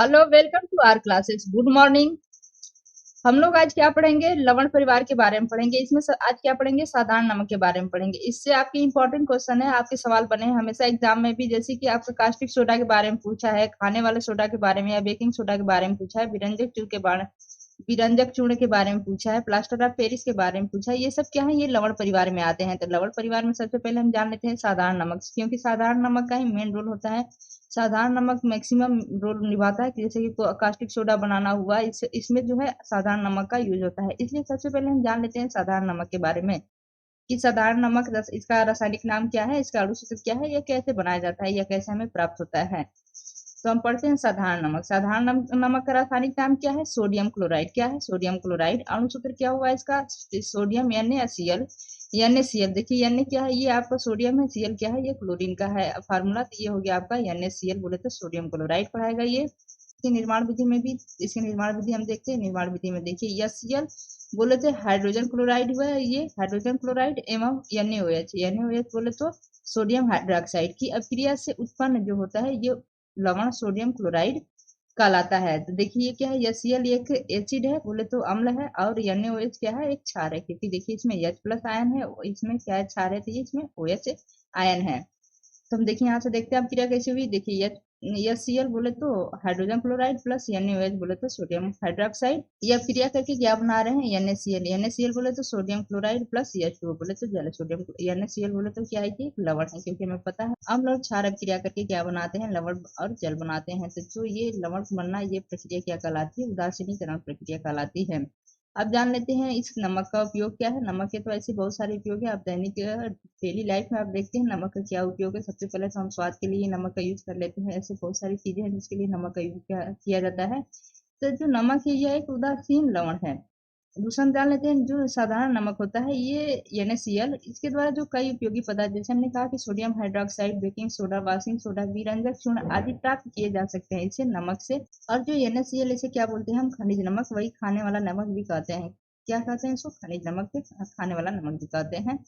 Hello, welcome to our classes. Good morning. हम लोग आज क्या पढ़ेंगे? लवण परिवार के बारे में पढ़ेंगे। इसमें आज क्या पढ़ेंगे? साधारण नमक के बारे में पढ़ेंगे। इससे आपके इंपॉर्टेंट क्वेश्चन है, आपके सवाल बने हैं हमेशा एग्जाम में भी। जैसे कि आपका कास्टिक सोडा के बारे में पूछा है, खाने वाले सोडा के बारे में या बेकिंग सोडा के बारे में पूछा है, विरंजक चूर्ण के बारे में पूछा है, प्लास्टर ऑफ पेरिस के बारे में पूछा है। ये सब क्या है? ये लवण परिवार में आते हैं। तो लवण परिवार में सबसे पहले हम जान लेते हैं साधारण नमक, क्योंकि साधारण नमक का ही मेन रोल होता है। साधारण नमक मैक्सिमम रोल निभाता है, जैसे कि कास्टिक सोडा बनाना हुआ, इसमें जो है साधारण नमक का यूज होता है। इसलिए सबसे पहले हम जान लेते हैं साधारण नमक के बारे में कि साधारण नमक इसका रासायनिक नाम क्या है, इसका अणु सूत्र क्या है, यह कैसे बनाया जाता है, यह कैसे हमें प्राप्त होता है। तो हम पढ़ते हैं साधारण नमक। साधारण नमक का रासायनिक नाम क्या है? Sodium chloride. क्या है? Sodium chloride. अणु सूत्र क्या हुआ इसका? Sodium NaCl। NaCl देखिए, Na क्या है? ये आपका सोडियम है, Cl क्या है? ये क्लोरीन का है फार्मूला। तो ये हो गया आपका NaCl, बोले तो सोडियम क्लोराइड पढ़ाएगा ये। इसके निर्माण विधि में भी, इसके निर्माण विधि हम देखते हैं। निर्माण विधि में देखिए, HCl बोले तो हाइड्रोजन क्लोराइड हुआ है, ये हाइड्रोजन क्लोराइड एवं NaOH बोले तो सोडियम हाइड्रोक्साइड की अभिक्रिया से उत्पन्न जो होता है ये लवण सोडियम क्लोराइड कहलाता है। तो देखिए ये क्या है? HCl एक एसिड है, बोले तो अम्ल है, और NaOH क्या है? एक क्षार है, क्योंकि देखिए इसमें H+ आयन है, इसमें क्या है? क्षार है, तो ये इसमें OH आयन है। तो हम देखिए यहाँ से देखते हैं अब क्रिया कैसे हुई। देखिए HCl बोले तो हाइड्रोजन क्लोराइड प्लस NaOH बोले तो सोडियम हाइड्रोक्साइड, ये अब क्रिया करके क्या बना रहे हैं? NaCl बोले तो सोडियम क्लोराइड प्लस H2O बोले तो जल। सोडियम NaCl बोले तो क्या है कि लवण है, क्योंकि हमें पता है। अब लोग क्षार अब क्रिया करके क्या बनाते हैं? लवण और जल बनाते हैं। तो जो ये लवण बनना, ये प्रक्रिया क्या कहलाती है? उदासीनीकरण प्रक्रिया कहलाती है। अब जान लेते हैं इस नमक का उपयोग क्या है। नमक के तो ऐसे बहुत सारे उपयोग है। आप दैनिक डेली लाइफ में आप देखते हैं नमक का क्या उपयोग है। सबसे पहले तो हम स्वाद के लिए नमक का यूज कर लेते हैं। ऐसे बहुत सारी चीजें हैं जिसके लिए नमक का यूज किया जाता है। तो जो नमक है यह एक उदासीन लवण है। दूसरा हम जान लेते हैं जो साधारण नमक होता है ये NaCl, इसके द्वारा जो कई उपयोगी पदार्थ, जैसे हमने कहा कि sodium hydroxide, baking soda, washing soda, विरंजक चूर्ण आदि प्राप्त किए जा सकते हैं इससे, नमक से। और जो NaCl इसे क्या बोलते हैं हम? खनिज नमक, वही खाने वाला नमक भी कहते हैं। क्या कहते हैं इसको? खनिज नमक से खाने वाला नमक भी कहते हैं।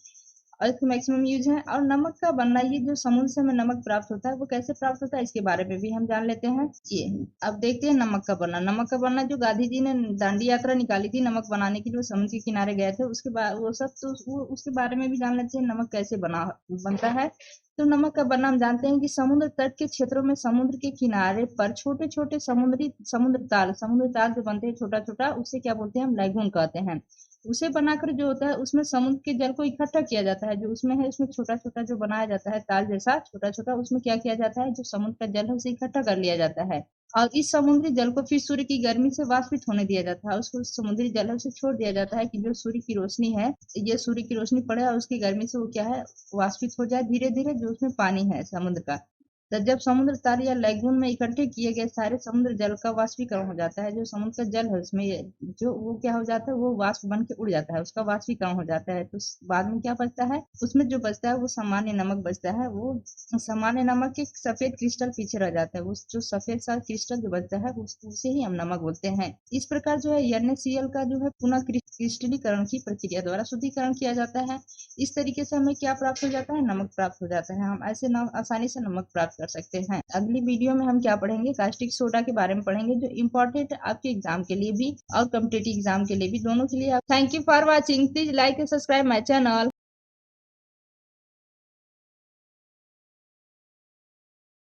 और इसका मैक्सिमम यूज है। और नमक का बनना, ये जो समुद्र से हमें नमक प्राप्त होता है वो कैसे प्राप्त होता है, इसके बारे में भी हम जान लेते हैं। ये अब देखते हैं नमक का बनना। नमक का बनना, जो गांधी जी ने दांडी यात्रा निकाली थी नमक बनाने की, जो समुद्र के किनारे गए थे, उसके बाद वो सब तो उसके बारे में भी जान लेते हैं नमक कैसे बनता है। तो नमक का बनना हम जानते हैं कि समुद्र तट के क्षेत्रों में, समुद्र के किनारे पर छोटे छोटे समुद्र ताल जो बनते हैं छोटा छोटा, उसे क्या बोलते हैं हम? लैगून कहते हैं। उसे बनाकर जो होता है उसमें समुद्र के जल को इकट्ठा किया जाता है। जो उसमें है, उसमें छोटा छोटा जो बनाया जाता है ताल जैसा छोटा छोटा, उसमें क्या किया जाता है? जो समुद्र का जल है उसे इकट्ठा कर लिया जाता है। और इस समुद्री जल को फिर सूर्य की गर्मी से वाष्पित होने दिया जाता है। उसको समुद्री जल है उसे छोड़ दिया जाता है कि जो सूर्य की रोशनी है, ये सूर्य की रोशनी पड़े और उसकी गर्मी से वो क्या है? वाष्पित हो जाए धीरे धीरे, जो उसमें पानी है समुद्र का। तो जब समुद्र ताल या लैगून में इकट्ठे किए गए सारे समुद्र जल का वाष्पीकरण हो जाता है, जो समुद्र का जल है उसमें जो वो क्या हो जाता है? वो वाष्प बन के उड़ जाता है, उसका वाष्पीकरण हो जाता है। तो बाद में क्या बचता है? उसमें जो बचता है वो सामान्य नमक बचता है। वो सामान्य नमक के सफेद क्रिस्टल पीछे रह जाता है। वो जो सफेद सा क्रिस्टल जो बचता है उसे ही हम नमक बोलते हैं। इस प्रकार जो है NaCl का जो है पुनः क्रिस्टलीकरण की प्रक्रिया द्वारा शुद्धिकरण किया जाता है। इस तरीके से हमें क्या प्राप्त हो जाता है? नमक प्राप्त हो जाता है। हम ऐसे आसानी से नमक प्राप्त कर सकते हैं। अगली वीडियो में हम क्या पढ़ेंगे? कास्टिक सोडा के बारे में पढ़ेंगे, जो इम्पोर्टेंट आपके एग्जाम के लिए भी और कॉम्पिटेटिव एग्जाम के लिए भी, दोनों के लिए। Thank you for watching. Please like and subscribe my channel.